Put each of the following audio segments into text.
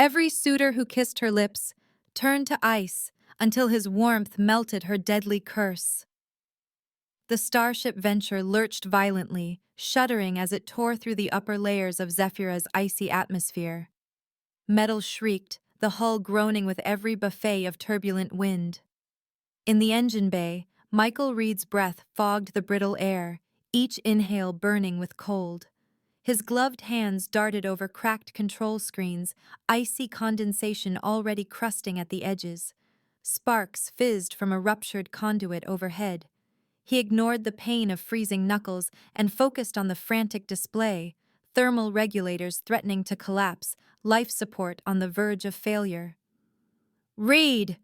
Every suitor who kissed her lips turned to ice until his warmth melted her deadly curse. The starship Venture lurched violently, shuddering as it tore through the upper layers of Zephyra's icy atmosphere. Metal shrieked, the hull groaning with every buffet of turbulent wind. In the engine bay, Michael Reed's breath fogged the brittle air, each inhale burning with cold. His gloved hands darted over cracked control screens, icy condensation already crusting at the edges. Sparks fizzed from a ruptured conduit overhead. He ignored the pain of freezing knuckles and focused on the frantic display, thermal regulators threatening to collapse, life support on the verge of failure. "Reed!"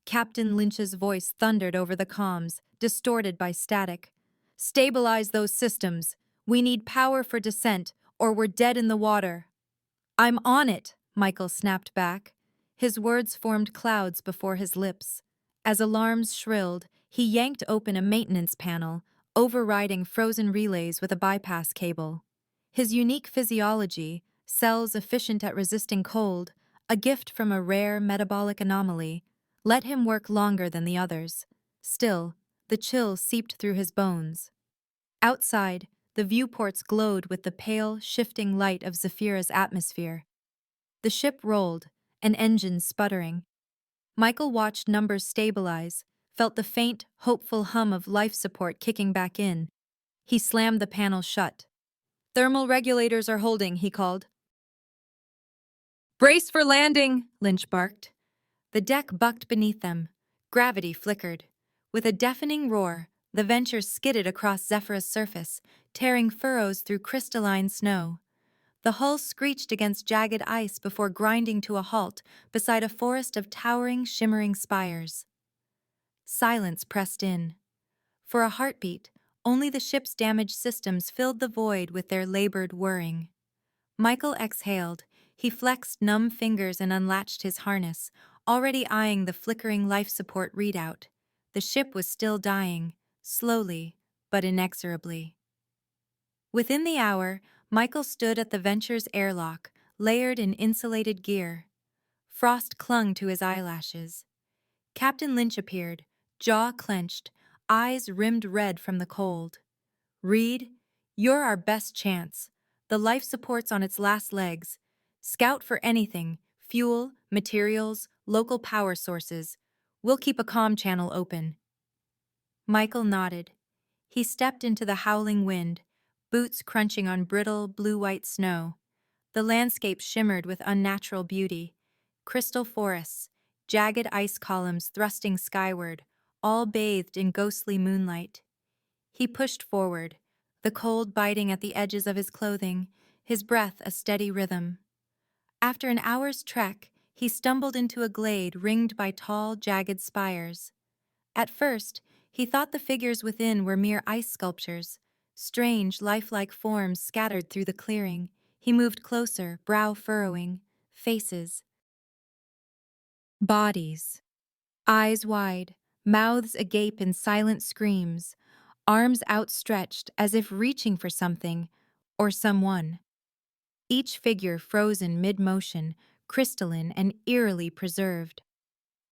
Captain Lynch's voice thundered over the comms, distorted by static. "Stabilize those systems. We need power for descent, or we're dead in the water." "I'm on it," Michael snapped back. His words formed clouds before his lips. As alarms shrilled, he yanked open a maintenance panel, overriding frozen relays with a bypass cable. His unique physiology, cells efficient at resisting cold, a gift from a rare metabolic anomaly, let him work longer than the others. Still, the chill seeped through his bones. Outside, the viewports glowed with the pale, shifting light of Zephyra's atmosphere. The ship rolled, an engine sputtering. Michael watched numbers stabilize, felt the faint, hopeful hum of life support kicking back in. He slammed the panel shut. "Thermal regulators are holding," he called. "Brace for landing," Lynch barked. The deck bucked beneath them. Gravity flickered. With a deafening roar, the Venture skidded across Zephyra's surface, tearing furrows through crystalline snow. The hull screeched against jagged ice before grinding to a halt beside a forest of towering, shimmering spires. Silence pressed in. For a heartbeat, only the ship's damaged systems filled the void with their labored whirring. Michael exhaled. He flexed numb fingers and unlatched his harness, already eyeing the flickering life support readout. The ship was still dying, slowly but inexorably. Within the hour, Michael stood at the Venture's airlock, layered in insulated gear. Frost clung to his eyelashes. Captain Lynch appeared, jaw clenched, eyes rimmed red from the cold. "Reed, you're our best chance. The life support's on its last legs. Scout for anything, fuel, materials, local power sources. We'll keep a comm channel open." Michael nodded. He stepped into the howling wind, boots crunching on brittle, blue-white snow. The landscape shimmered with unnatural beauty. Crystal forests, jagged ice columns thrusting skyward, all bathed in ghostly moonlight. He pushed forward, the cold biting at the edges of his clothing, his breath a steady rhythm. After an hour's trek, he stumbled into a glade ringed by tall, jagged spires. At first, he thought the figures within were mere ice sculptures, strange, lifelike forms scattered through the clearing. He moved closer, brow furrowing. Faces. Bodies. Eyes wide, mouths agape in silent screams, arms outstretched as if reaching for something or someone. Each figure frozen mid-motion, crystalline and eerily preserved.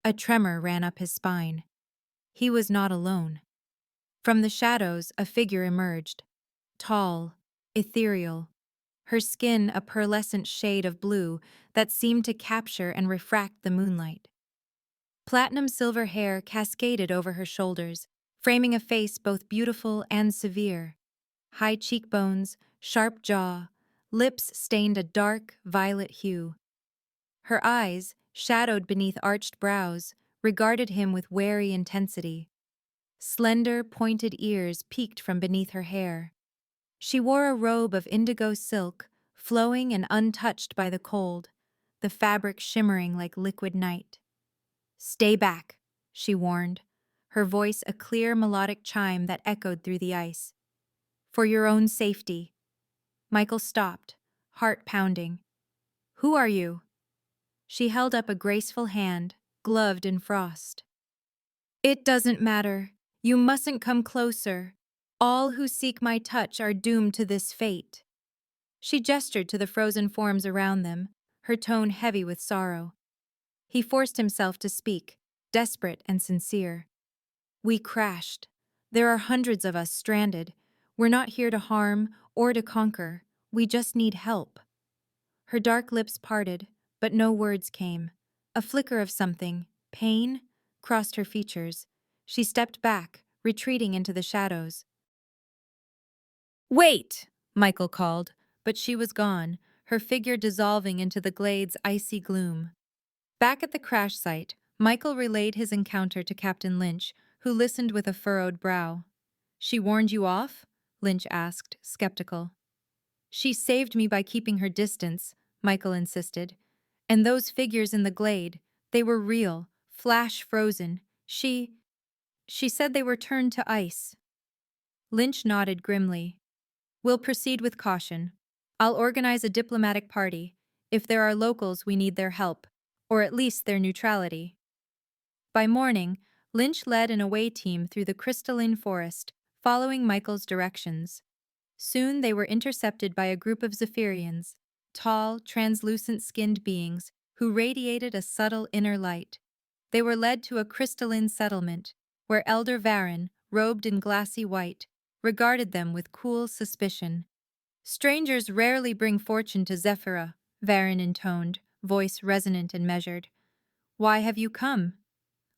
A tremor ran up his spine. He was not alone. From the shadows, a figure emerged. Tall, ethereal, her skin a pearlescent shade of blue that seemed to capture and refract the moonlight. Platinum-silver hair cascaded over her shoulders, framing a face both beautiful and severe. High cheekbones, sharp jaw, lips stained a dark, violet hue. Her eyes, shadowed beneath arched brows, regarded him with wary intensity. Slender, pointed ears peeked from beneath her hair. She wore a robe of indigo silk, flowing and untouched by the cold, the fabric shimmering like liquid night. "Stay back," she warned, her voice a clear melodic chime that echoed through the ice. "For your own safety." Michael stopped, heart pounding. "Who are you?" She held up a graceful hand, gloved in frost. "It doesn't matter. You mustn't come closer. All who seek my touch are doomed to this fate." She gestured to the frozen forms around them, her tone heavy with sorrow. He forced himself to speak, desperate and sincere. "We crashed. There are hundreds of us stranded. We're not here to harm or to conquer. We just need help." Her dark lips parted, but no words came. A flicker of something, pain, crossed her features. She stepped back, retreating into the shadows. "Wait!" Michael called, but she was gone, her figure dissolving into the glade's icy gloom. Back at the crash site, Michael relayed his encounter to Captain Lynch, who listened with a furrowed brow. "She warned you off?" Lynch asked, skeptical. "She saved me by keeping her distance," Michael insisted. "And those figures in the glade, they were real, flash frozen. She said they were turned to ice." Lynch nodded grimly. "We'll proceed with caution. I'll organize a diplomatic party. If there are locals, we need their help, or at least their neutrality." By morning, Lynch led an away team through the crystalline forest, following Michael's directions. Soon they were intercepted by a group of Zephyrians, tall, translucent-skinned beings who radiated a subtle inner light. They were led to a crystalline settlement, where Elder Varen, robed in glassy white, regarded them with cool suspicion. "Strangers rarely bring fortune to Zephyra," Varen intoned, voice resonant and measured. "Why have you come?"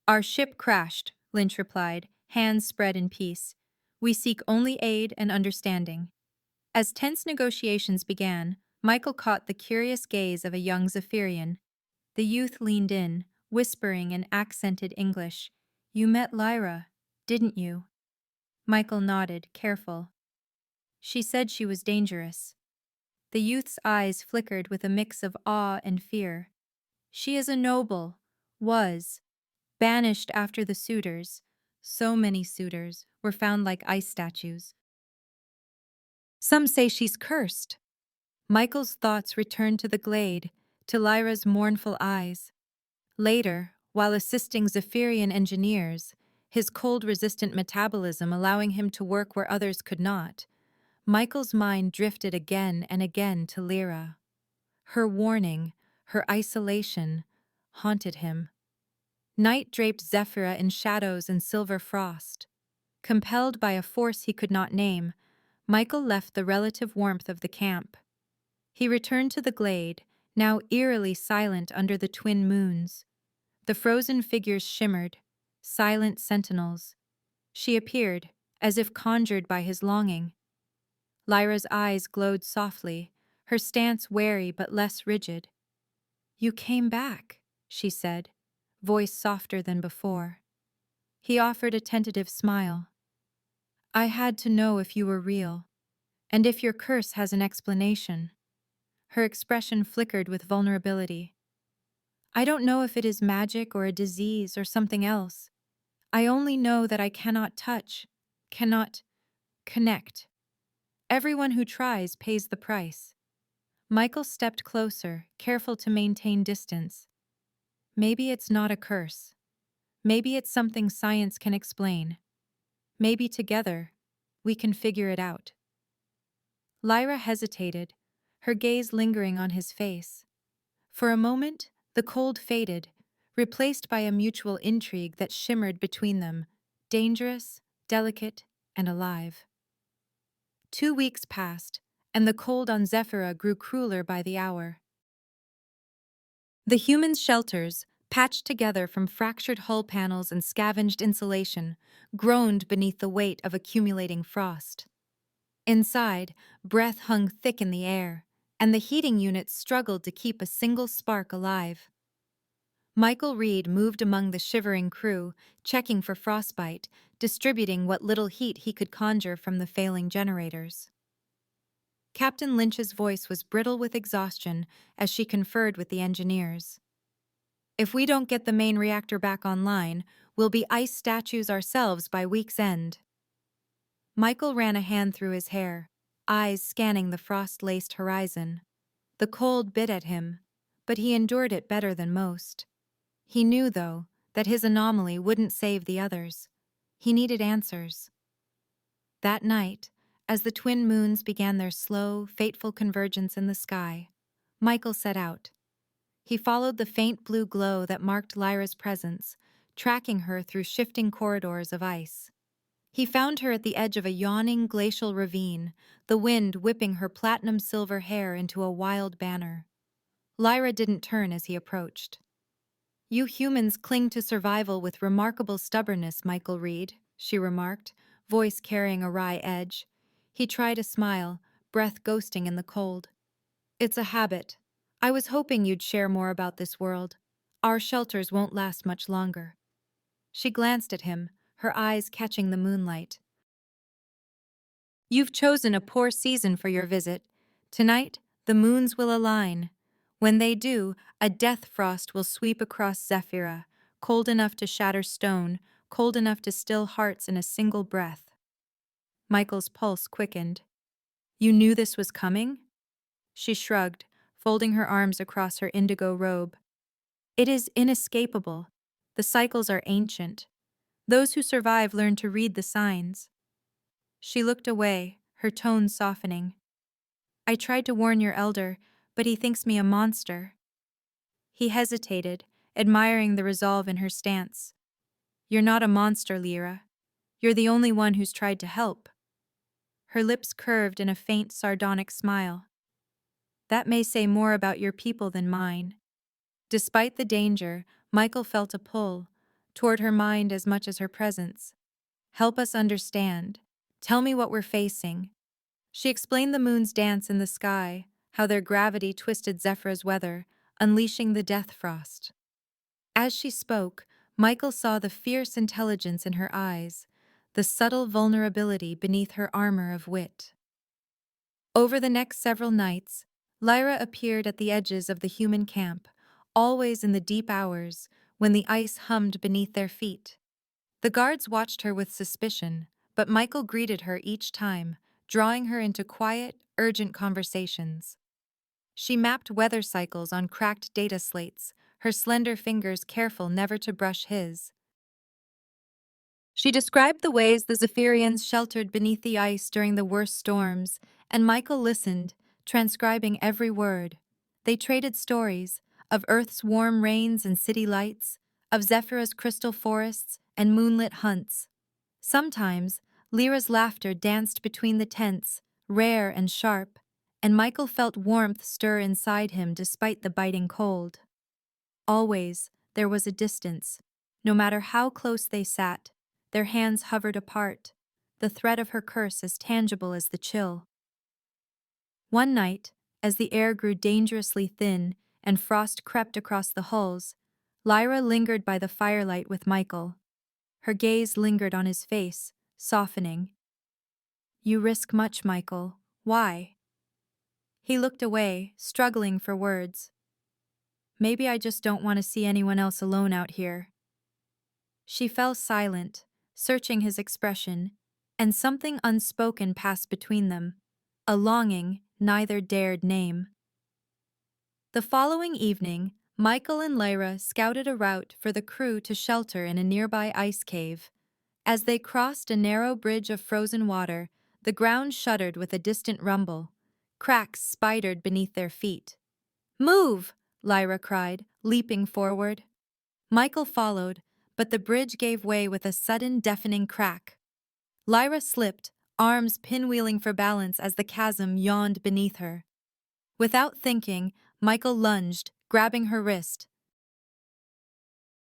"Our ship crashed," Lynch replied, hands spread in peace. "We seek only aid and understanding." As tense negotiations began, Michael caught the curious gaze of a young Zephyrian. The youth leaned in, whispering in accented English. "You met Lyra, didn't you?" Michael nodded, careful. "She said she was dangerous." The youth's eyes flickered with a mix of awe and fear. "She is a noble, was, banished after the suitors. So many suitors were found like ice statues. Some say she's cursed." Michael's thoughts returned to the glade, to Lyra's mournful eyes. Later, while assisting Zephyrian engineers, his cold-resistant metabolism allowing him to work where others could not, Michael's mind drifted again and again to Lyra. Her warning, her isolation, haunted him. Night draped Zephyra in shadows and silver frost. Compelled by a force he could not name, Michael left the relative warmth of the camp. He returned to the glade, now eerily silent under the twin moons. The frozen figures shimmered, silent sentinels. She appeared, as if conjured by his longing. Lyra's eyes glowed softly, her stance wary but less rigid. "You came back," she said, voice softer than before. He offered a tentative smile. "I had to know if you were real, and if your curse has an explanation." Her expression flickered with vulnerability. "I don't know if it is magic or a disease or something else. I only know that I cannot touch, cannot connect. Everyone who tries pays the price." Michael stepped closer, careful to maintain distance. "Maybe it's not a curse. Maybe it's something science can explain. Maybe together, we can figure it out." Lyra hesitated, her gaze lingering on his face. For a moment, the cold faded, replaced by a mutual intrigue that shimmered between them, dangerous, delicate, and alive. 2 weeks passed, and the cold on Zephyra grew crueler by the hour. The humans' shelters, patched together from fractured hull panels and scavenged insulation, groaned beneath the weight of accumulating frost. Inside, breath hung thick in the air, and the heating units struggled to keep a single spark alive. Michael Reed moved among the shivering crew, checking for frostbite, distributing what little heat he could conjure from the failing generators. Captain Lynch's voice was brittle with exhaustion as she conferred with the engineers. "If we don't get the main reactor back online, we'll be ice statues ourselves by week's end." Michael ran a hand through his hair, eyes scanning the frost-laced horizon. The cold bit at him, but he endured it better than most. He knew, though, that his anomaly wouldn't save the others. He needed answers. That night, as the twin moons began their slow, fateful convergence in the sky, Michael set out. He followed the faint blue glow that marked Lyra's presence, tracking her through shifting corridors of ice. He found her at the edge of a yawning glacial ravine, the wind whipping her platinum-silver hair into a wild banner. Lyra didn't turn as he approached. "You humans cling to survival with remarkable stubbornness, Michael Reed," she remarked, voice carrying a wry edge. He tried a smile, breath ghosting in the cold. "It's a habit. I was hoping you'd share more about this world. Our shelters won't last much longer." She glanced at him, her eyes catching the moonlight. "You've chosen a poor season for your visit. Tonight, the moons will align. When they do, a death frost will sweep across Zephyra, cold enough to shatter stone, cold enough to still hearts in a single breath." Michael's pulse quickened. "You knew this was coming?" She shrugged, folding her arms across her indigo robe. "It is inescapable. The cycles are ancient. Those who survive learn to read the signs." She looked away, her tone softening. "I tried to warn your elder, but he thinks me a monster." He hesitated, admiring the resolve in her stance. "You're not a monster, Lyra. You're the only one who's tried to help." Her lips curved in a faint, sardonic smile. "That may say more about your people than mine." Despite the danger, Michael felt a pull, toward her mind as much as her presence. "Help us understand. Tell me what we're facing." She explained the moon's dance in the sky, how their gravity twisted Zephyra's weather, unleashing the death frost. As she spoke, Michael saw the fierce intelligence in her eyes, the subtle vulnerability beneath her armor of wit. Over the next several nights, Lyra appeared at the edges of the human camp, always in the deep hours when the ice hummed beneath their feet. The guards watched her with suspicion, but Michael greeted her each time, drawing her into quiet, urgent conversations. She mapped weather cycles on cracked data slates, her slender fingers careful never to brush his. She described the ways the Zephyrians sheltered beneath the ice during the worst storms, and Michael listened, transcribing every word. They traded stories of Earth's warm rains and city lights, of Zephyra's crystal forests and moonlit hunts. Sometimes, Lyra's laughter danced between the tents, rare and sharp, and Michael felt warmth stir inside him despite the biting cold. Always, there was a distance. No matter how close they sat, their hands hovered apart, the threat of her curse as tangible as the chill. One night, as the air grew dangerously thin and frost crept across the hulls, Lyra lingered by the firelight with Michael. Her gaze lingered on his face, softening. "You risk much, Michael. Why?" He looked away, struggling for words. "Maybe I just don't want to see anyone else alone out here." She fell silent, searching his expression, and something unspoken passed between them, a longing neither dared name. The following evening, Michael and Lyra scouted a route for the crew to shelter in a nearby ice cave. As they crossed a narrow bridge of frozen water, the ground shuddered with a distant rumble. Cracks spidered beneath their feet. "Move!" Lyra cried, leaping forward. Michael followed, but the bridge gave way with a sudden deafening crack. Lyra slipped, arms pinwheeling for balance as the chasm yawned beneath her. Without thinking, Michael lunged, grabbing her wrist.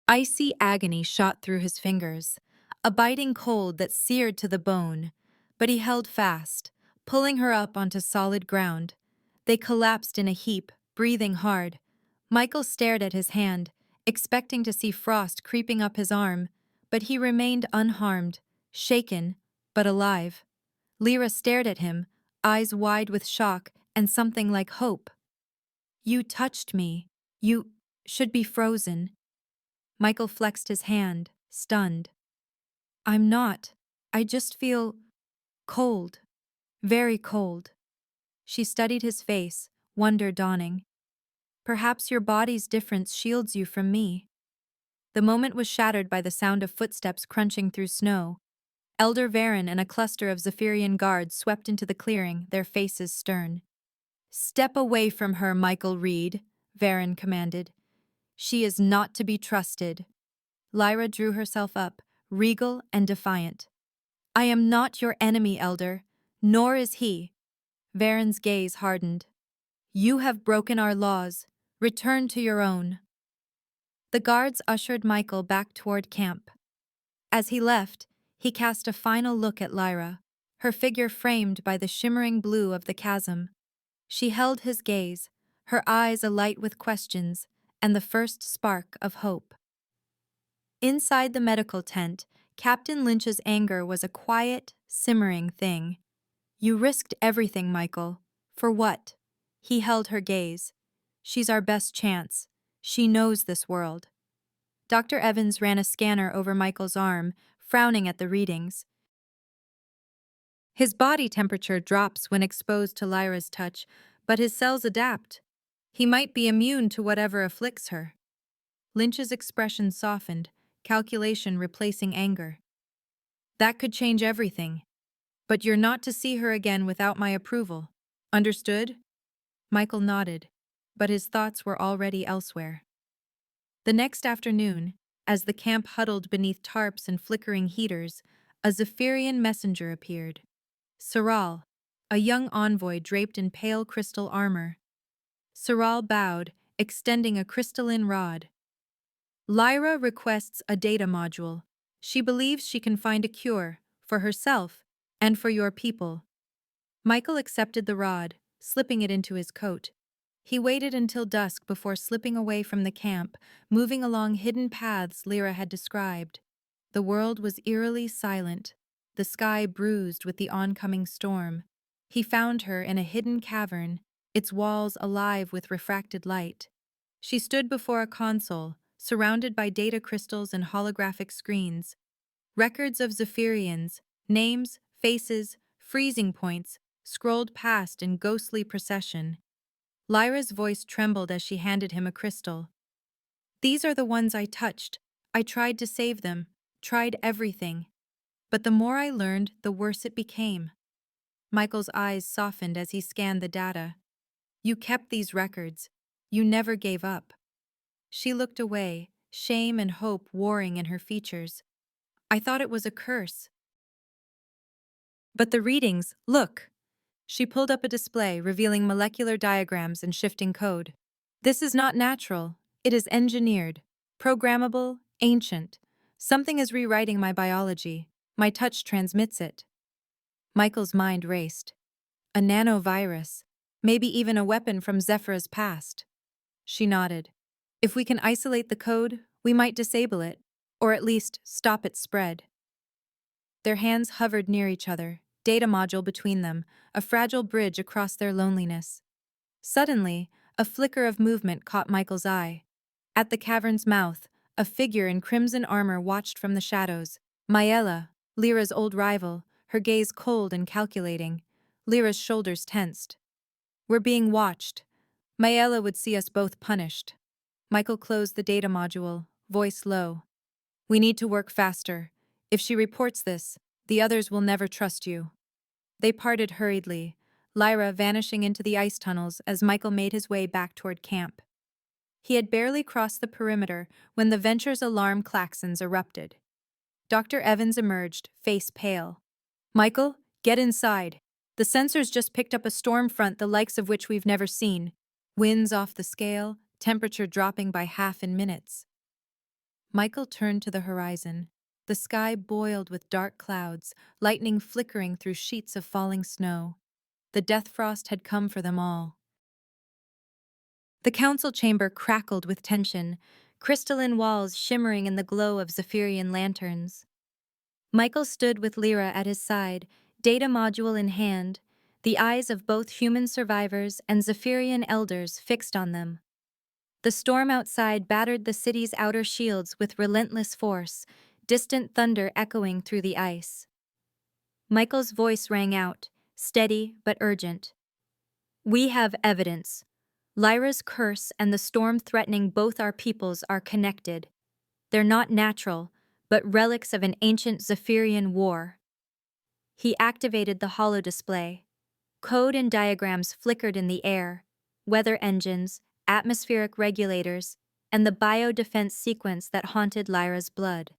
Icy agony shot through his fingers, a biting cold that seared to the bone, but he held fast, pulling her up onto solid ground. They collapsed in a heap, breathing hard. Michael stared at his hand, expecting to see frost creeping up his arm, but he remained unharmed, shaken, but alive. Lyra stared at him, eyes wide with shock and something like hope. "You touched me. You should be frozen." Michael flexed his hand, stunned. "I'm not. I just feel cold. Very cold." She studied his face, wonder dawning. "Perhaps your body's difference shields you from me." The moment was shattered by the sound of footsteps crunching through snow. Elder Varen and a cluster of Zephyrian guards swept into the clearing, their faces stern. "Step away from her, Michael Reed," Varen commanded. She is not to be trusted. Lyra drew herself up, regal and defiant. I am not your enemy, Elder, nor is he. Varen's gaze hardened. You have broken our laws. Return to your own. The guards ushered Michael back toward camp. As he left, he cast a final look at Lyra, her figure framed by the shimmering blue of the chasm. She held his gaze, her eyes alight with questions and the first spark of hope. Inside the medical tent, Captain Lynch's anger was a quiet, simmering thing. You risked everything, Michael. For what? He held her gaze. She's our best chance. She knows this world. Dr. Evans ran a scanner over Michael's arm, frowning at the readings. His body temperature drops when exposed to Lyra's touch, but his cells adapt. He might be immune to whatever afflicts her. Lynch's expression softened, calculation replacing anger. That could change everything. But you're not to see her again without my approval. Understood? Michael nodded, but his thoughts were already elsewhere. The next afternoon, as the camp huddled beneath tarps and flickering heaters, a Zephyrian messenger appeared. Saral, a young envoy draped in pale crystal armor. Saral bowed, extending a crystalline rod. Lyra requests a data module. She believes she can find a cure, for herself and for your people. Michael accepted the rod, slipping it into his coat. He waited until dusk before slipping away from the camp, moving along hidden paths Lyra had described. The world was eerily silent, the sky bruised with the oncoming storm. He found her in a hidden cavern, its walls alive with refracted light. She stood before a console, surrounded by data crystals and holographic screens. Records of Zephyrians, names, faces, freezing points, scrolled past in ghostly procession. Lyra's voice trembled as she handed him a crystal. These are the ones I touched. I tried to save them, tried everything. But the more I learned, the worse it became. Michael's eyes softened as he scanned the data. You kept these records. You never gave up. She looked away, shame and hope warring in her features. I thought it was a curse. But the readings, look! She pulled up a display revealing molecular diagrams and shifting code. This is not natural. It is engineered, programmable, ancient. Something is rewriting my biology. My touch transmits it. Michael's mind raced. A nanovirus. Maybe even a weapon from Zephyr's past. She nodded. If we can isolate the code, we might disable it, or at least stop its spread. Their hands hovered near each other, data module between them, a fragile bridge across their loneliness. Suddenly, a flicker of movement caught Michael's eye. At the cavern's mouth, a figure in crimson armor watched from the shadows. Maella, Lyra's old rival, her gaze cold and calculating. Lyra's shoulders tensed. We're being watched. Maella would see us both punished. Michael closed the data module, voice low. We need to work faster. If she reports this, the others will never trust you. They parted hurriedly, Lyra vanishing into the ice tunnels as Michael made his way back toward camp. He had barely crossed the perimeter when the Venture's alarm klaxons erupted. Dr. Evans emerged, face pale. Michael, get inside. The sensors just picked up a storm front the likes of which we've never seen. Winds off the scale, temperature dropping by half in minutes. Michael turned to the horizon. The sky boiled with dark clouds, lightning flickering through sheets of falling snow. The death frost had come for them all. The council chamber crackled with tension, crystalline walls shimmering in the glow of Zephyrian lanterns. Michael stood with Lyra at his side, data module in hand, the eyes of both human survivors and Zephyrian elders fixed on them. The storm outside battered the city's outer shields with relentless force, distant thunder echoing through the ice. Michael's voice rang out, steady but urgent. We have evidence. Lyra's curse and the storm threatening both our peoples are connected. They're not natural, but relics of an ancient Zephyrian war. He activated the holodisplay. Code and diagrams flickered in the air, weather engines, atmospheric regulators, and the biodefense sequence that haunted Lyra's blood.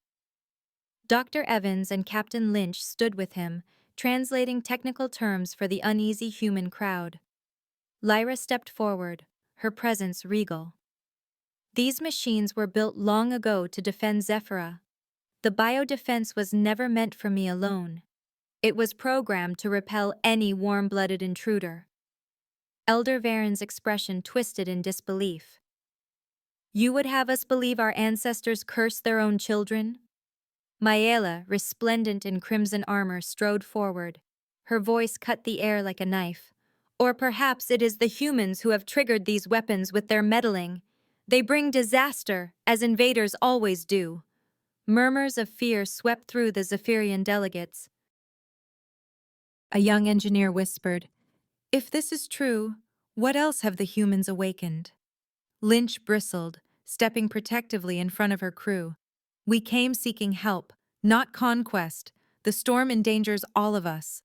Dr. Evans and Captain Lynch stood with him, translating technical terms for the uneasy human crowd. Lyra stepped forward, her presence regal. These machines were built long ago to defend Zephyra. The biodefense was never meant for me alone. It was programmed to repel any warm-blooded intruder. Elder Varen's expression twisted in disbelief. You would have us believe our ancestors cursed their own children? Maela, resplendent in crimson armor, strode forward. Her voice cut the air like a knife. Or perhaps it is the humans who have triggered these weapons with their meddling. They bring disaster, as invaders always do. Murmurs of fear swept through the Zephyrian delegates. A young engineer whispered, "If this is true, what else have the humans awakened?" Lynch bristled, stepping protectively in front of her crew. "We came seeking help, not conquest. The storm endangers all of us."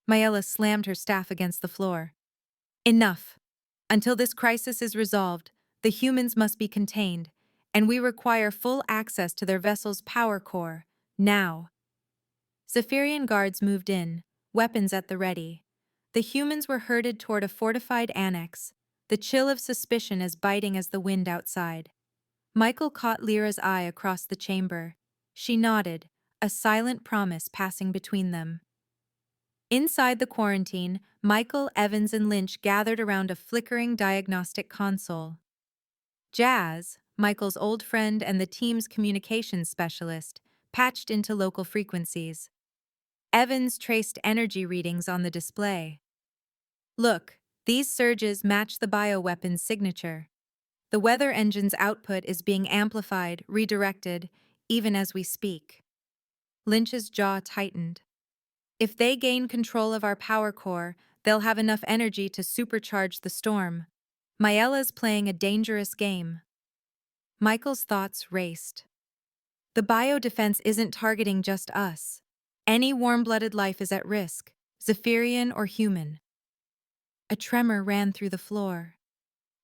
Maela slammed her staff against the floor. "Enough. Until this crisis is resolved, the humans must be contained, and we require full access to their vessel's power core, now." Zephyrian guards moved in, weapons at the ready. The humans were herded toward a fortified annex, the chill of suspicion as biting as the wind outside. Michael caught Lyra's eye across the chamber. She nodded, a silent promise passing between them. Inside the quarantine, Michael, Evans, and Lynch gathered around a flickering diagnostic console. Jazz, Michael's old friend and the team's communications specialist, patched into local frequencies. Evans traced energy readings on the display. "Look, these surges match the bioweapon's signature. The weather engine's output is being amplified, redirected, even as we speak." Lynch's jaw tightened. "If they gain control of our power core, they'll have enough energy to supercharge the storm. Maela's playing a dangerous game." Michael's thoughts raced. The biodefense isn't targeting just us. Any warm-blooded life is at risk, Zephyrian or human. A tremor ran through the floor.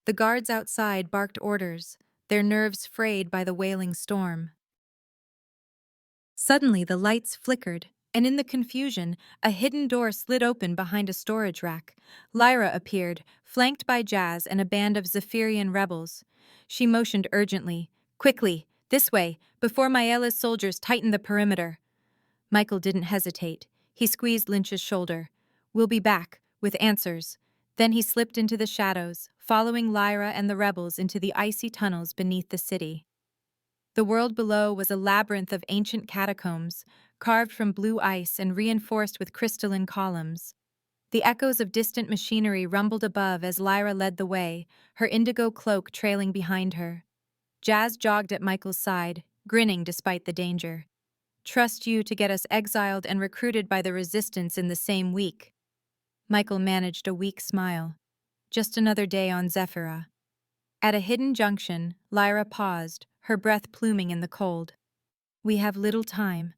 The guards outside barked orders, their nerves frayed by the wailing storm. Suddenly the lights flickered, and in the confusion, a hidden door slid open behind a storage rack. Lyra appeared, flanked by Jazz and a band of Zephyrian rebels. She motioned urgently, "Quickly, this way, before Maela's soldiers tighten the perimeter." Michael didn't hesitate. He squeezed Lynch's shoulder. "We'll be back, with answers." Then he slipped into the shadows, following Lyra and the rebels into the icy tunnels beneath the city. The world below was a labyrinth of ancient catacombs, carved from blue ice and reinforced with crystalline columns. The echoes of distant machinery rumbled above as Lyra led the way, her indigo cloak trailing behind her. Jazz jogged at Michael's side, grinning despite the danger. "Trust you to get us exiled and recruited by the resistance in the same week." Michael managed a weak smile. Just another day on Zephyra. At a hidden junction, Lyra paused, her breath pluming in the cold. "We have little time.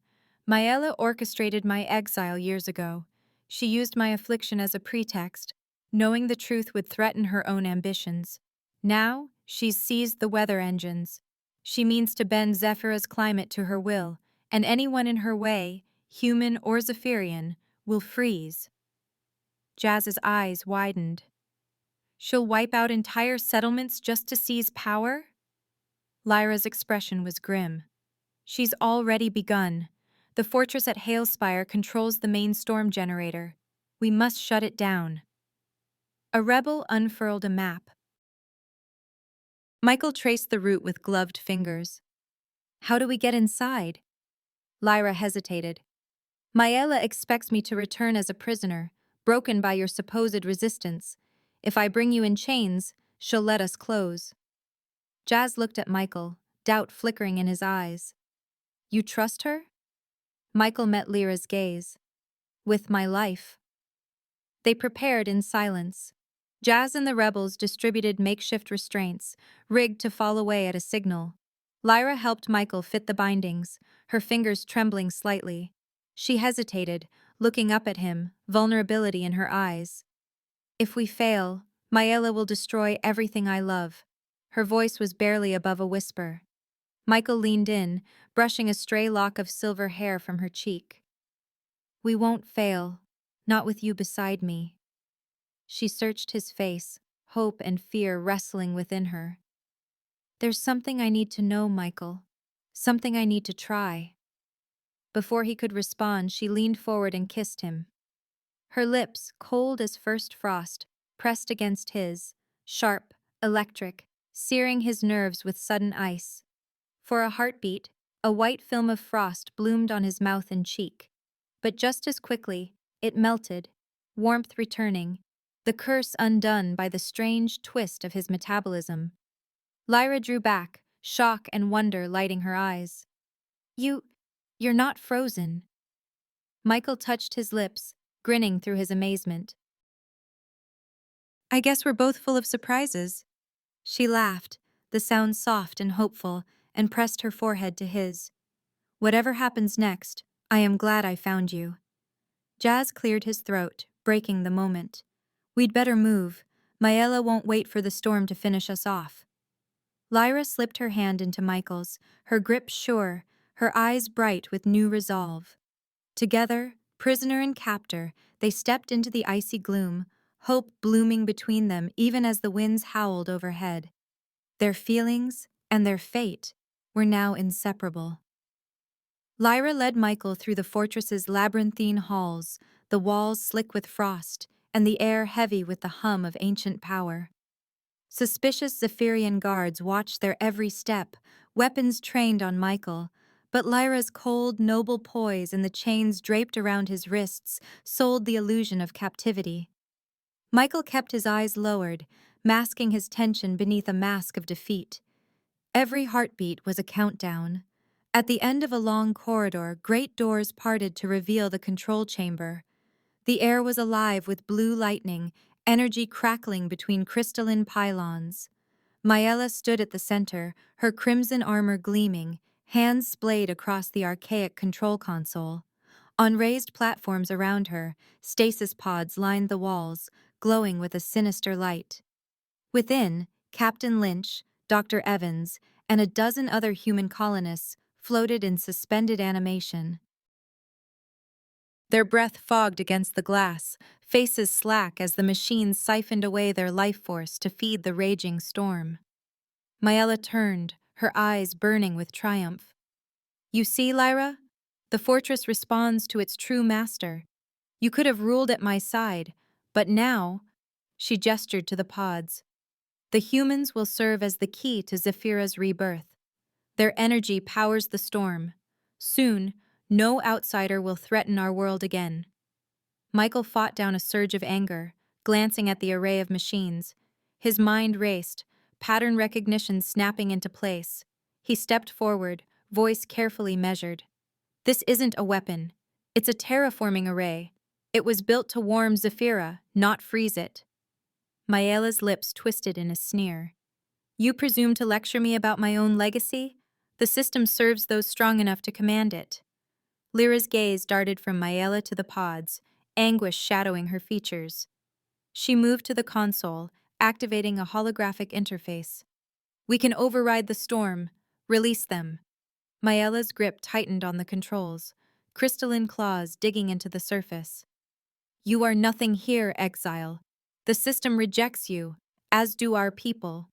Maela orchestrated my exile years ago. She used my affliction as a pretext, knowing the truth would threaten her own ambitions. Now, she's seized the weather engines. She means to bend Zephyra's climate to her will, and anyone in her way, human or Zephyrian, will freeze." Jazz's eyes widened. "She'll wipe out entire settlements just to seize power?" Lyra's expression was grim. "She's already begun. The fortress at Hailspire controls the main storm generator. We must shut it down." A rebel unfurled a map. Michael traced the route with gloved fingers. "How do we get inside?" Lyra hesitated. "Maela expects me to return as a prisoner, broken by your supposed resistance. If I bring you in chains, she'll let us close." Jazz looked at Michael, doubt flickering in his eyes. "You trust her?" Michael met Lyra's gaze. "With my life." They prepared in silence. Jazz and the rebels distributed makeshift restraints, rigged to fall away at a signal. Lyra helped Michael fit the bindings, her fingers trembling slightly. She hesitated, looking up at him, vulnerability in her eyes. "If we fail, Maela will destroy everything I love." Her voice was barely above a whisper. Michael leaned in, brushing a stray lock of silver hair from her cheek. "We won't fail, not with you beside me." She searched his face, hope and fear wrestling within her. "There's something I need to know, Michael. Something I need to try." Before he could respond, she leaned forward and kissed him. Her lips, cold as first frost, pressed against his, sharp, electric, searing his nerves with sudden ice. For a heartbeat, a white film of frost bloomed on his mouth and cheek. But just as quickly, it melted, warmth returning, the curse undone by the strange twist of his metabolism. Lyra drew back, shock and wonder lighting her eyes. You're not frozen." Michael touched his lips, grinning through his amazement. "I guess we're both full of surprises." She laughed, the sound soft and hopeful, and pressed her forehead to his. "Whatever happens next, I am glad I found you." Jazz cleared his throat, breaking the moment. "We'd better move. Maella won't wait for the storm to finish us off." Lyra slipped her hand into Michael's, her grip sure, her eyes bright with new resolve. Together, prisoner and captor, they stepped into the icy gloom, hope blooming between them even as the winds howled overhead. Their feelings and their fate were now inseparable. Lyra led Michael through the fortress's labyrinthine halls, the walls slick with frost, and the air heavy with the hum of ancient power. Suspicious Zephyrian guards watched their every step, weapons trained on Michael, but Lyra's cold, noble poise and the chains draped around his wrists sold the illusion of captivity. Michael kept his eyes lowered, masking his tension beneath a mask of defeat. Every heartbeat was a countdown. At the end of a long corridor, great doors parted to reveal the control chamber. The air was alive with blue lightning, energy crackling between crystalline pylons. Maella stood at the center, her crimson armor gleaming, hands splayed across the archaic control console. On raised platforms around her, stasis pods lined the walls, glowing with a sinister light. Within, Captain Lynch, Dr. Evans, and a dozen other human colonists floated in suspended animation. Their breath fogged against the glass, faces slack as the machines siphoned away their life force to feed the raging storm. Maella turned, her eyes burning with triumph. "You see, Lyra? The fortress responds to its true master. You could have ruled at my side, but now—" She gestured to the pods. "The humans will serve as the key to Zephyra's rebirth. Their energy powers the storm. Soon, no outsider will threaten our world again." Michael fought down a surge of anger, glancing at the array of machines. His mind raced, pattern recognition snapping into place. He stepped forward, voice carefully measured. "This isn't a weapon. It's a terraforming array. It was built to warm Zephyra, not freeze it." Maella's lips twisted in a sneer. "You presume to lecture me about my own legacy? The system serves those strong enough to command it." Lyra's gaze darted from Maella to the pods, anguish shadowing her features. She moved to the console, activating a holographic interface. "We can override the storm. Release them." Maella's grip tightened on the controls, crystalline claws digging into the surface. "You are nothing here, exile. The system rejects you, as do our people."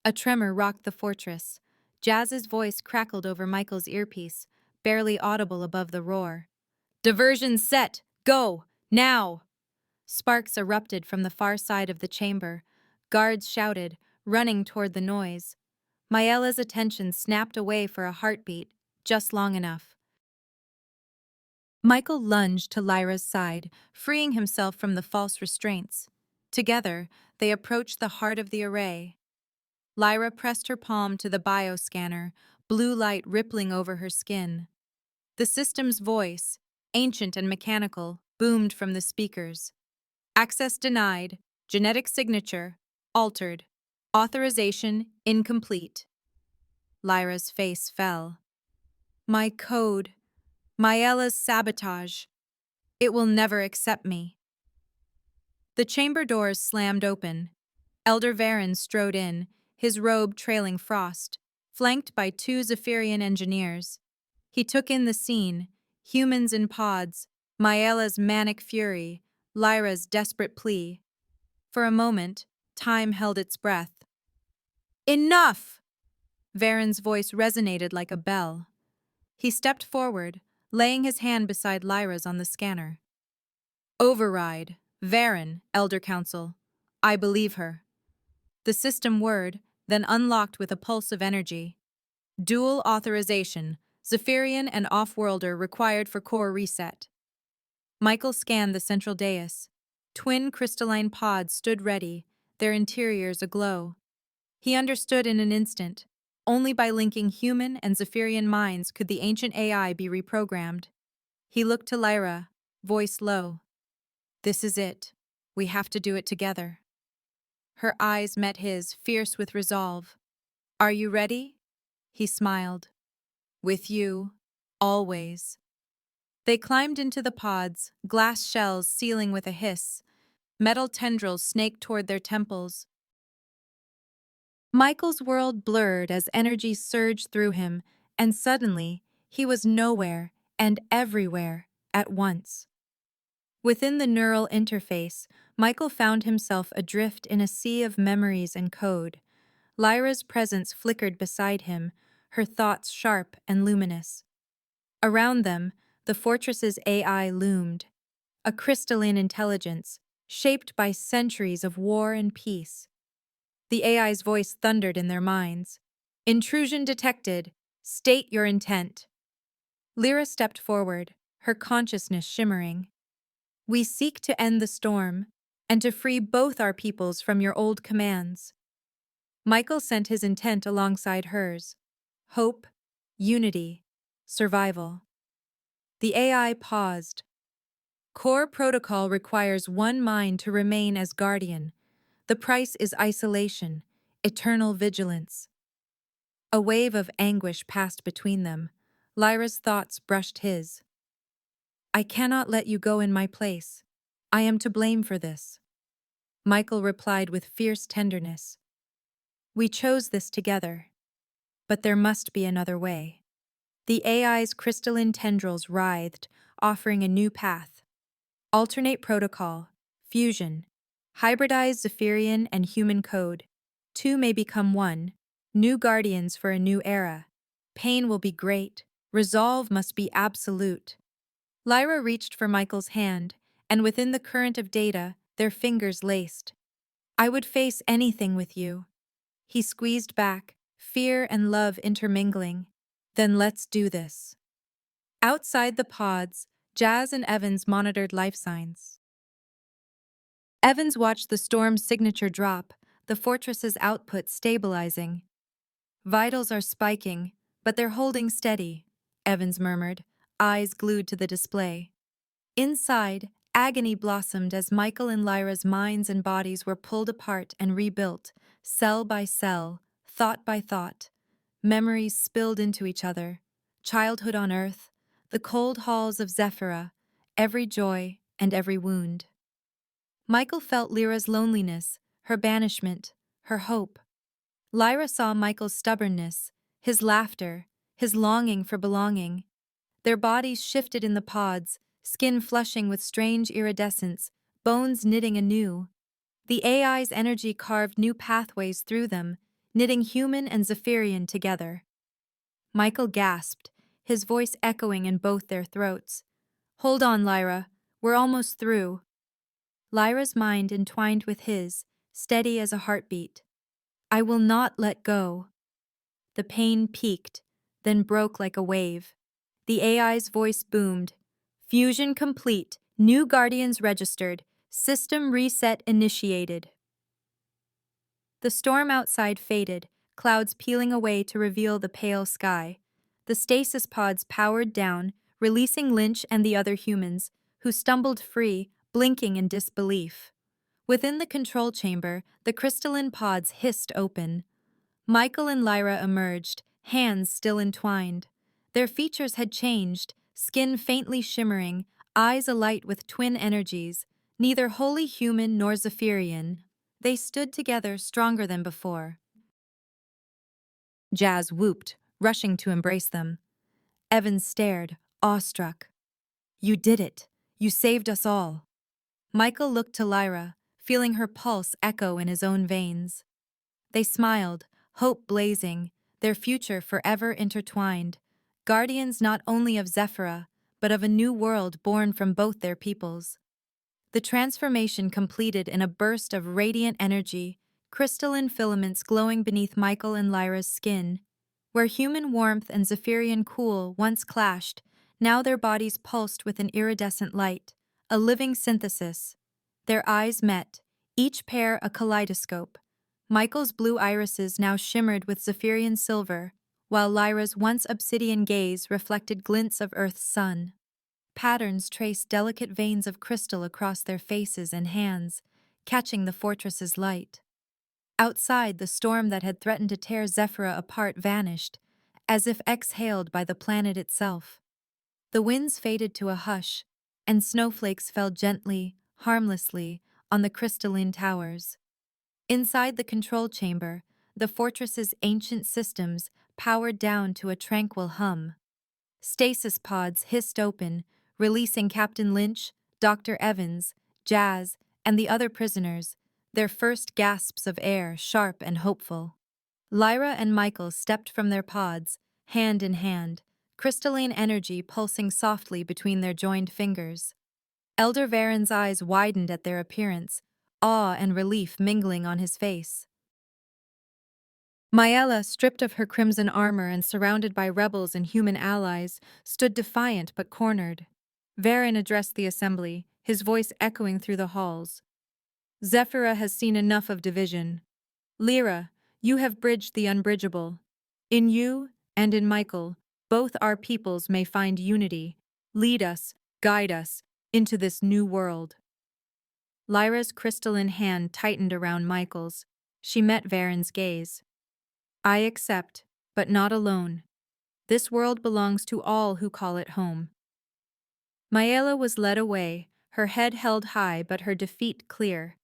A tremor rocked the fortress. Jazz's voice crackled over Michael's earpiece, barely audible above the roar. "Diversion set! Go! Now!" Sparks erupted from the far side of the chamber. Guards shouted, running toward the noise. Maella's attention snapped away for a heartbeat, just long enough. Michael lunged to Lyra's side, freeing himself from the false restraints. Together, they approached the heart of the array. Lyra pressed her palm to the bioscanner, blue light rippling over her skin. The system's voice, ancient and mechanical, boomed from the speakers. "Access denied. Genetic signature altered. Authorization incomplete." Lyra's face fell. "My code. Maella's sabotage. It will never accept me." The chamber doors slammed open. Elder Varen strode in, his robe trailing frost, flanked by two Zephyrian engineers. He took in the scene, humans in pods, Maela's manic fury, Lyra's desperate plea. For a moment, time held its breath. Enough! Varen's voice resonated like a bell. He stepped forward, laying his hand beside Lyra's on the scanner. Override. Varen, Elder Council. I believe her. The system word, then unlocked with a pulse of energy. Dual authorization, Zephyrian and off-worlder required for core reset. Michael scanned the central dais. Twin crystalline pods stood ready, their interiors aglow. He understood in an instant. Only by linking human and Zephyrian minds could the ancient AI be reprogrammed. He looked to Lyra, voice low. This is it. We have to do it together. Her eyes met his, fierce with resolve. Are you ready? He smiled. With you, always. They climbed into the pods, glass shells sealing with a hiss. Metal tendrils snaked toward their temples. Michael's world blurred as energy surged through him, and suddenly, he was nowhere and everywhere at once. Within the neural interface, Michael found himself adrift in a sea of memories and code. Lyra's presence flickered beside him, her thoughts sharp and luminous. Around them, the fortress's AI loomed, a crystalline intelligence, shaped by centuries of war and peace. The AI's voice thundered in their minds. Intrusion detected. State your intent. Lyra stepped forward, her consciousness shimmering. We seek to end the storm, and to free both our peoples from your old commands. Michael sent his intent alongside hers. Hope, unity, survival. The AI paused. Core protocol requires one mind to remain as guardian. The price is isolation, eternal vigilance. A wave of anguish passed between them. Lyra's thoughts brushed his. I cannot let you go in my place. I am to blame for this. Michael replied with fierce tenderness. We chose this together, but there must be another way. The AI's crystalline tendrils writhed, offering a new path. Alternate protocol, fusion, hybridized Zephyrian and human code. Two may become one, new guardians for a new era. Pain will be great, resolve must be absolute. Lyra reached for Michael's hand, and within the current of data, their fingers laced. I would face anything with you. He squeezed back, fear and love intermingling. Then let's do this. Outside the pods, Jazz and Evans monitored life signs. Evans watched the storm's signature drop, the fortress's output stabilizing. Vitals are spiking, but they're holding steady, Evans murmured, eyes glued to the display. Inside, agony blossomed as Michael and Lyra's minds and bodies were pulled apart and rebuilt, cell by cell, thought by thought. Memories spilled into each other. Childhood on Earth, the cold halls of Zephyra, every joy and every wound. Michael felt Lyra's loneliness, her banishment, her hope. Lyra saw Michael's stubbornness, his laughter, his longing for belonging. Their bodies shifted in the pods, skin flushing with strange iridescence, bones knitting anew. The AI's energy carved new pathways through them, knitting human and Zephyrian together. Michael gasped, his voice echoing in both their throats. Hold on, Lyra. We're almost through. Lyra's mind entwined with his, steady as a heartbeat. I will not let go. The pain peaked, then broke like a wave. The AI's voice boomed. Fusion complete. New guardians registered. System reset initiated. The storm outside faded, clouds peeling away to reveal the pale sky. The stasis pods powered down, releasing Lynch and the other humans, who stumbled free, blinking in disbelief. Within the control chamber, the crystalline pods hissed open. Michael and Lyra emerged, hands still entwined. Their features had changed, skin faintly shimmering, eyes alight with twin energies, neither wholly human nor Zephyrian. They stood together stronger than before. Jazz whooped, rushing to embrace them. Evans stared, awestruck. You did it. You saved us all. Michael looked to Lyra, feeling her pulse echo in his own veins. They smiled, hope blazing, their future forever intertwined, guardians not only of Zephyra, but of a new world born from both their peoples. The transformation completed in a burst of radiant energy, crystalline filaments glowing beneath Michael and Lyra's skin. Where human warmth and Zephyrian cool once clashed, now their bodies pulsed with an iridescent light, a living synthesis. Their eyes met, each pair a kaleidoscope. Michael's blue irises now shimmered with Zephyrian silver, while Lyra's once obsidian gaze reflected glints of Earth's sun. Patterns traced delicate veins of crystal across their faces and hands, catching the fortress's light. Outside, the storm that had threatened to tear Zephyra apart vanished, as if exhaled by the planet itself. The winds faded to a hush, and snowflakes fell gently, harmlessly, on the crystalline towers. Inside the control chamber, the fortress's ancient systems powered down to a tranquil hum. Stasis pods hissed open, releasing Captain Lynch, Dr. Evans, Jazz, and the other prisoners, their first gasps of air sharp and hopeful. Lyra and Michael stepped from their pods, hand in hand, crystalline energy pulsing softly between their joined fingers. Elder Varen's eyes widened at their appearance, awe and relief mingling on his face. Maella, stripped of her crimson armor and surrounded by rebels and human allies, stood defiant but cornered. Varen addressed the assembly, his voice echoing through the halls. Zephyra has seen enough of division. Lyra, you have bridged the unbridgeable. In you, and in Michael, both our peoples may find unity. Lead us, guide us, into this new world. Lyra's crystalline hand tightened around Michael's. She met Varen's gaze. I accept, but not alone. This world belongs to all who call it home. Maella was led away, her head held high but her defeat clear.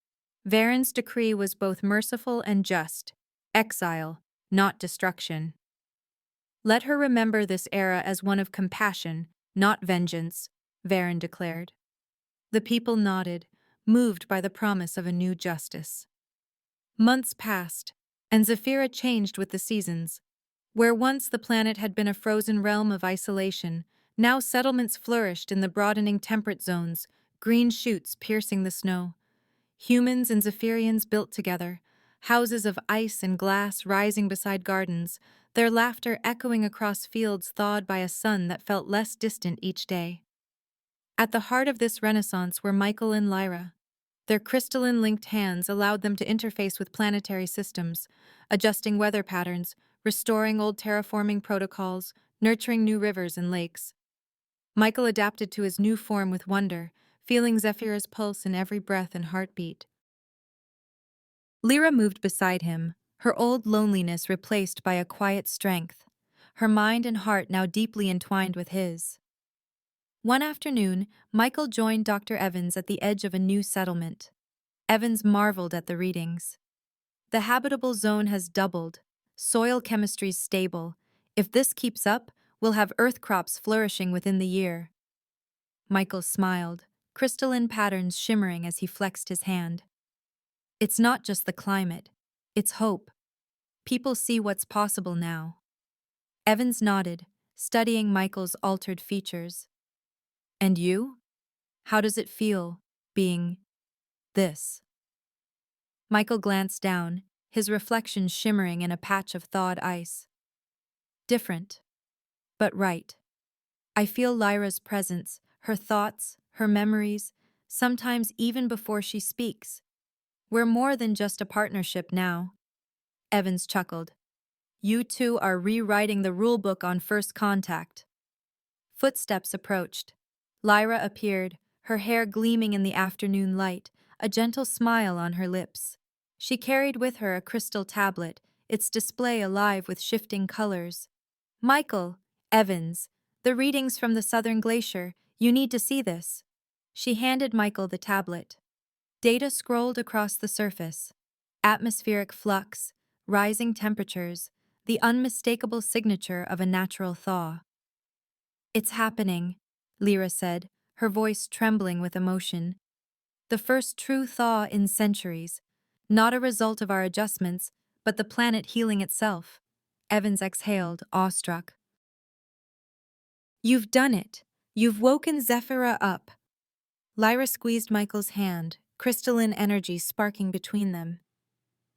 Varen's decree was both merciful and just, exile, not destruction. Let her remember this era as one of compassion, not vengeance, Varen declared. The people nodded, moved by the promise of a new justice. Months passed, and Zephyra changed with the seasons. Where once the planet had been a frozen realm of isolation, now settlements flourished in the broadening temperate zones, green shoots piercing the snow. Humans and Zephyrians built together, houses of ice and glass rising beside gardens, their laughter echoing across fields thawed by a sun that felt less distant each day. At the heart of this renaissance were Michael and Lyra. Their crystalline-linked hands allowed them to interface with planetary systems, adjusting weather patterns, restoring old terraforming protocols, nurturing new rivers and lakes. Michael adapted to his new form with wonder, feeling Zephyra's pulse in every breath and heartbeat. Lyra moved beside him, her old loneliness replaced by a quiet strength, her mind and heart now deeply entwined with his. One afternoon, Michael joined Dr. Evans at the edge of a new settlement. Evans marveled at the readings. The habitable zone has doubled, soil chemistry's stable. If this keeps up, we'll have earth crops flourishing within the year. Michael smiled, crystalline patterns shimmering as he flexed his hand. It's not just the climate, it's hope. People see what's possible now. Evans nodded, studying Michael's altered features. And you? How does it feel, being this? Michael glanced down, his reflection shimmering in a patch of thawed ice. Different, but right. I feel Lyra's presence, her thoughts, her memories, sometimes even before she speaks. We're more than just a partnership now. Evans chuckled. You two are rewriting the rulebook on first contact. Footsteps approached. Lyra appeared, her hair gleaming in the afternoon light, a gentle smile on her lips. She carried with her a crystal tablet, its display alive with shifting colors. Michael, Evans, the readings from the southern glacier, you need to see this. She handed Michael the tablet. Data scrolled across the surface. Atmospheric flux, rising temperatures, the unmistakable signature of a natural thaw. "It's happening," Lyra said, her voice trembling with emotion. "The first true thaw in centuries. Not a result of our adjustments, but the planet healing itself." Evans exhaled, awestruck. "You've done it. You've woken Zephyra up." Lyra squeezed Michael's hand, crystalline energy sparking between them.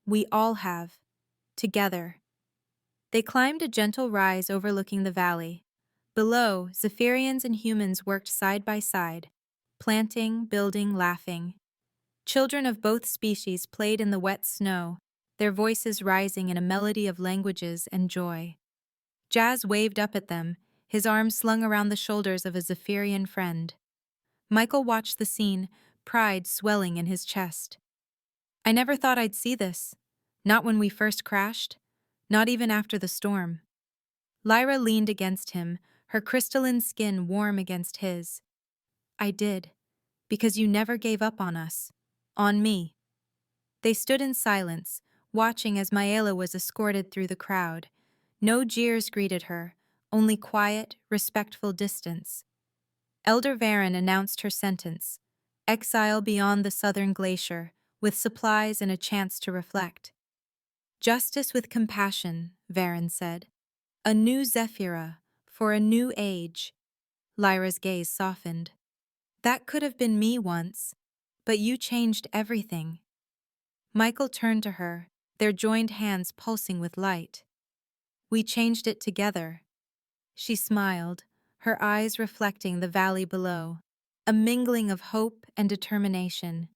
"We all have. Together." They climbed a gentle rise overlooking the valley. Below, Zephyrians and humans worked side by side, planting, building, laughing. Children of both species played in the wet snow, their voices rising in a melody of languages and joy. Jazz waved up at them, his arms slung around the shoulders of a Zephyrian friend. Michael watched the scene, pride swelling in his chest. "I never thought I'd see this. Not when we first crashed. Not even after the storm." Lyra leaned against him, her crystalline skin warm against his. "I did. Because you never gave up on us. On me." They stood in silence, watching as Maela was escorted through the crowd. No jeers greeted her, only quiet, respectful distance. Elder Varen announced her sentence: exile beyond the southern glacier, with supplies and a chance to reflect. "Justice with compassion," Varen said. "A new Zephyra, for a new age." Lyra's gaze softened. "That could have been me once, but you changed everything." Michael turned to her, their joined hands pulsing with light. "We changed it together." She smiled, her eyes reflecting the valley below, a mingling of hope and determination.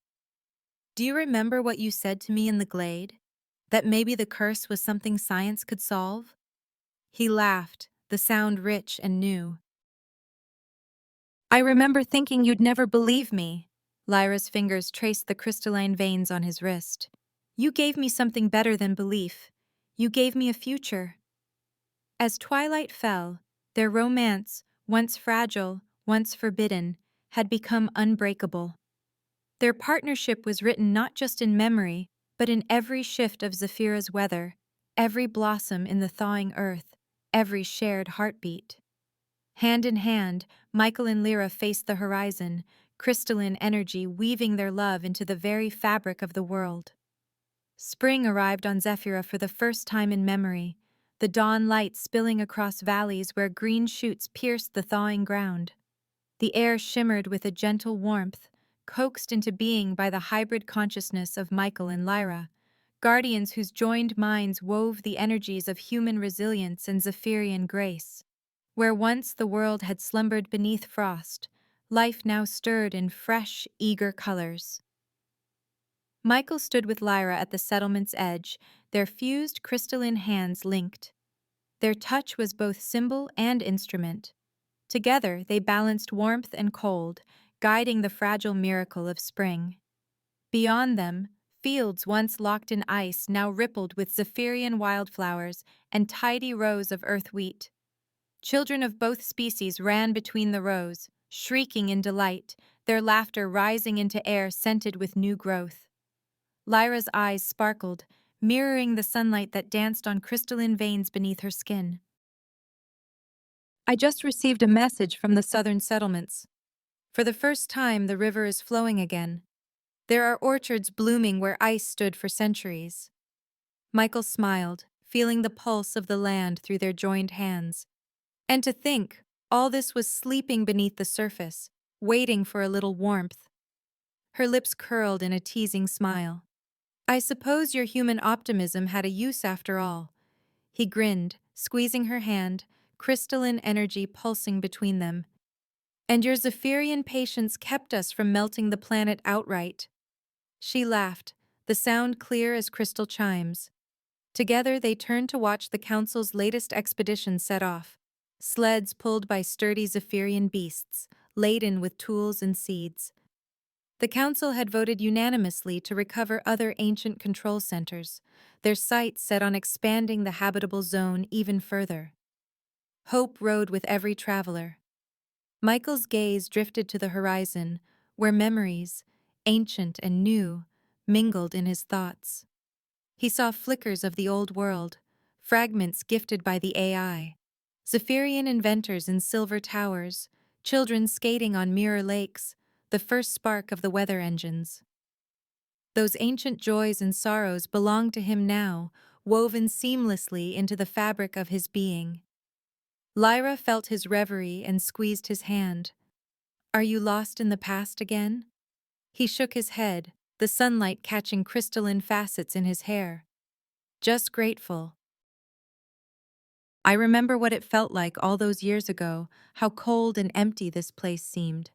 "Do you remember what you said to me in the glade? That maybe the curse was something science could solve?" He laughed, the sound rich and new. "I remember thinking you'd never believe me." Lyra's fingers traced the crystalline veins on his wrist. "You gave me something better than belief. You gave me a future." As twilight fell, their romance, once fragile, once forbidden, had become unbreakable. Their partnership was written not just in memory, but in every shift of Zephyra's weather, every blossom in the thawing earth, every shared heartbeat. Hand in hand, Michael and Lyra faced the horizon, crystalline energy weaving their love into the very fabric of the world. Spring arrived on Zephyra for the first time in memory, the dawn light spilling across valleys where green shoots pierced the thawing ground. The air shimmered with a gentle warmth, coaxed into being by the hybrid consciousness of Michael and Lyra, guardians whose joined minds wove the energies of human resilience and Zephyrian grace. Where once the world had slumbered beneath frost, life now stirred in fresh, eager colors. Michael stood with Lyra at the settlement's edge, their fused crystalline hands linked. Their touch was both symbol and instrument. Together they balanced warmth and cold, guiding the fragile miracle of spring. Beyond them, fields once locked in ice now rippled with Zephyrian wildflowers and tidy rows of earth wheat. Children of both species ran between the rows, shrieking in delight, their laughter rising into air scented with new growth. Lyra's eyes sparkled, mirroring the sunlight that danced on crystalline veins beneath her skin. "I just received a message from the southern settlements. For the first time, the river is flowing again. There are orchards blooming where ice stood for centuries." Michael smiled, feeling the pulse of the land through their joined hands. And to think, all this was sleeping beneath the surface, waiting for a little warmth. Her lips curled in a teasing smile. "I suppose your human optimism had a use after all." He grinned, squeezing her hand, crystalline energy pulsing between them. "And your Zephyrian patience kept us from melting the planet outright." She laughed, the sound clear as crystal chimes. Together they turned to watch the Council's latest expedition set off. Sleds pulled by sturdy Zephyrian beasts, laden with tools and seeds. The Council had voted unanimously to recover other ancient control centers, their sights set on expanding the habitable zone even further. Hope rode with every traveler. Michael's gaze drifted to the horizon, where memories, ancient and new, mingled in his thoughts. He saw flickers of the old world, fragments gifted by the AI. Zephyrian inventors in silver towers, children skating on mirror lakes, the first spark of the weather engines. Those ancient joys and sorrows belong to him now, woven seamlessly into the fabric of his being. Lyra felt his reverie and squeezed his hand. "Are you lost in the past again?" He shook his head, the sunlight catching crystalline facets in his hair. "Just grateful. I remember what it felt like all those years ago, how cold and empty this place seemed.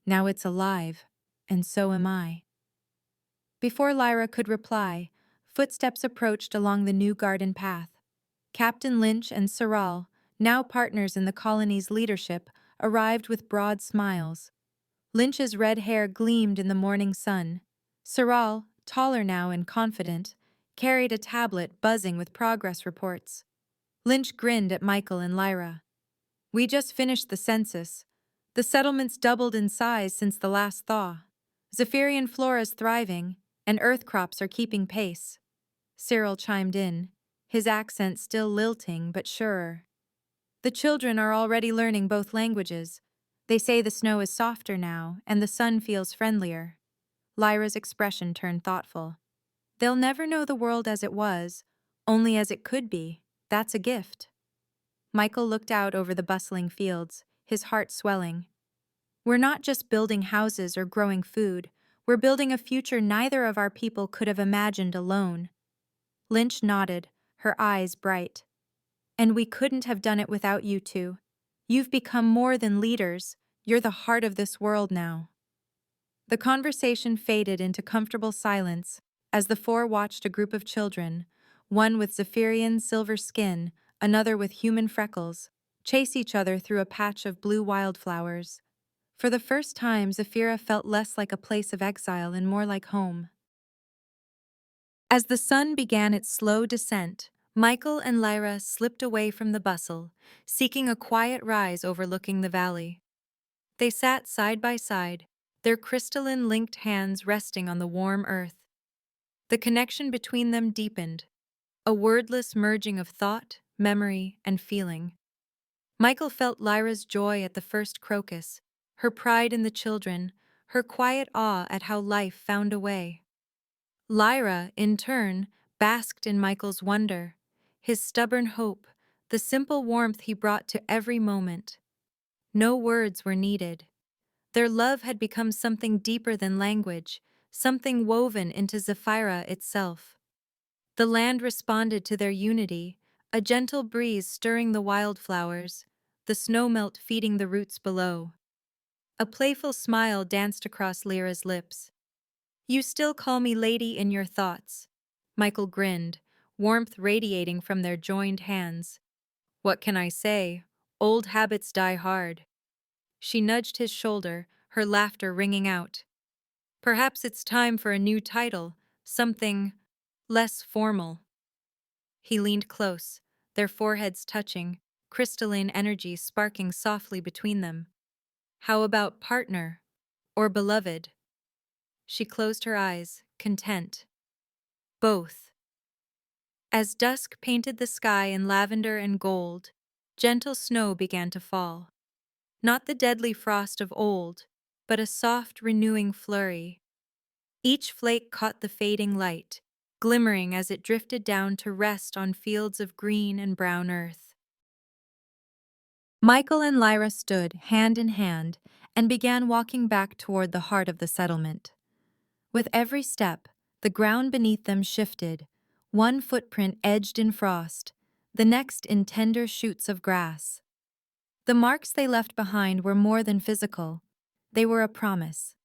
Now it's alive, and so am I." Before Lyra could reply, footsteps approached along the new garden path. Captain Lynch and Saral, now partners in the colony's leadership, arrived with broad smiles. Lynch's red hair gleamed in the morning sun. Saral, taller now and confident, carried a tablet buzzing with progress reports. Lynch grinned at Michael and Lyra. "We just finished the census. The settlement's doubled in size since the last thaw. Zephyrian flora's thriving, and earth crops are keeping pace." Cyril chimed in, his accent still lilting but surer. "The children are already learning both languages. They say the snow is softer now, and the sun feels friendlier." Lyra's expression turned thoughtful. "They'll never know the world as it was, only as it could be. That's a gift." Michael looked out over the bustling fields, his heart swelling. "We're not just building houses or growing food, we're building a future neither of our people could have imagined alone." Lynch nodded, her eyes bright. "And we couldn't have done it without you two. You've become more than leaders, you're the heart of this world now." The conversation faded into comfortable silence as the four watched a group of children, one with Zephyrian silver skin, another with human freckles, chase each other through a patch of blue wildflowers. For the first time, Zephyra felt less like a place of exile and more like home. As the sun began its slow descent, Michael and Lyra slipped away from the bustle, seeking a quiet rise overlooking the valley. They sat side by side, their crystalline linked hands resting on the warm earth. The connection between them deepened, a wordless merging of thought, memory, and feeling. Michael felt Lyra's joy at the first crocus, her pride in the children, her quiet awe at how life found a way. Lyra, in turn, basked in Michael's wonder, his stubborn hope, the simple warmth he brought to every moment. No words were needed. Their love had become something deeper than language, something woven into Zephyra itself. The land responded to their unity, a gentle breeze stirring the wildflowers, the snowmelt feeding the roots below. A playful smile danced across Lyra's lips. "You still call me lady in your thoughts." Michael grinned, warmth radiating from their joined hands. "What can I say? Old habits die hard." She nudged his shoulder, her laughter ringing out. "Perhaps it's time for a new title, something less formal." He leaned close, their foreheads touching, crystalline energy sparking softly between them. "How about partner? Or beloved?" She closed her eyes, content. "Both." As dusk painted the sky in lavender and gold, gentle snow began to fall. Not the deadly frost of old, but a soft, renewing flurry. Each flake caught the fading light, glimmering as it drifted down to rest on fields of green and brown earth. Michael and Lyra stood hand in hand and began walking back toward the heart of the settlement. With every step, the ground beneath them shifted, one footprint edged in frost, the next in tender shoots of grass. The marks they left behind were more than physical. They were a promise.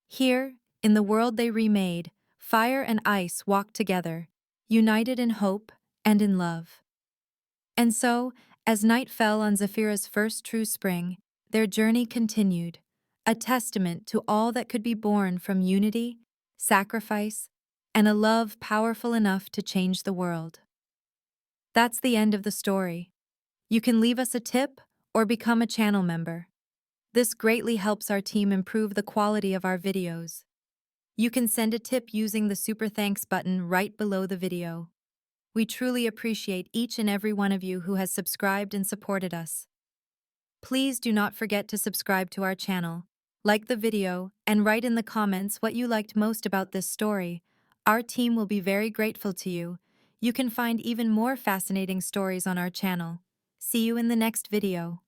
Here, in the world they remade, fire and ice walked together, united in hope and in love. And so, as night fell on Zephyra's first true spring, their journey continued, a testament to all that could be born from unity, sacrifice, and a love powerful enough to change the world. That's the end of the story. You can leave us a tip or become a channel member. This greatly helps our team improve the quality of our videos. You can send a tip using the Super Thanks button right below the video. We truly appreciate each and every one of you who has subscribed and supported us. Please do not forget to subscribe to our channel, like the video, and write in the comments what you liked most about this story. Our team will be very grateful to you. You can find even more fascinating stories on our channel. See you in the next video.